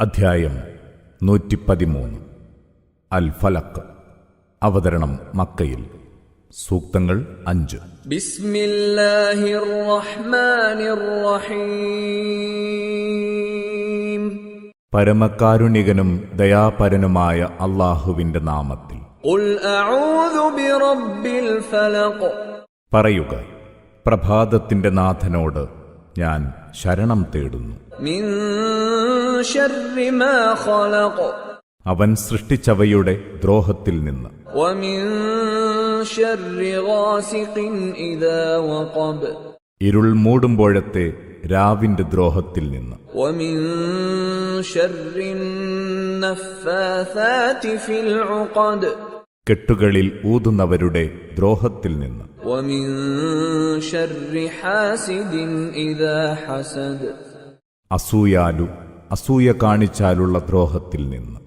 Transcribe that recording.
അധ്യായം 113 അൽ ഫലഖ്. അവതരണം മക്കയിൽ. സൂക്തങ്ങൾ 5. ബിസ്മില്ലാഹിർ റഹ്മാനിർ റഹീം. പരമകാരുണികനും ദയാപരനുമായ അല്ലാഹുവിന്റെ നാമത്തിൽ. ഖുൽ അഊദു ബിറബ്ബിൽ ഫലഖ്. പറയുക, പ്രഭാതത്തിന്റെ നാഥനോട് ഞാൻ ശരണം തേടുന്നു. മിൻ ശർരി മാ ഖലഖ്. അവൻ സൃഷ്ടിച്ചവയുടെ ദ്രോഹത്തിൽ നിന്ന്. വമിൻ ശർരി ഗാസിഖിൻ ഇദാ വഖബ്. ഇരുൾ മൂടുമ്പോഴത്തെ രാവിന്റെ ദ്രോഹത്തിൽ നിന്ന്. വമിൻ ശർരി നഫ്ഫാഥാതി ഫിൽ ഉഖദ്. കെട്ടുകളിൽ ഊതുന്നവരുടെ ദ്രോഹത്തിൽ നിന്ന്. വമിൻ ശർരി ഹാസിദിൻ ഇദാ ഹസദ്. അസൂയ കാണിച്ചാലുള്ള ദ്രോഹത്തിൽ നിന്ന്.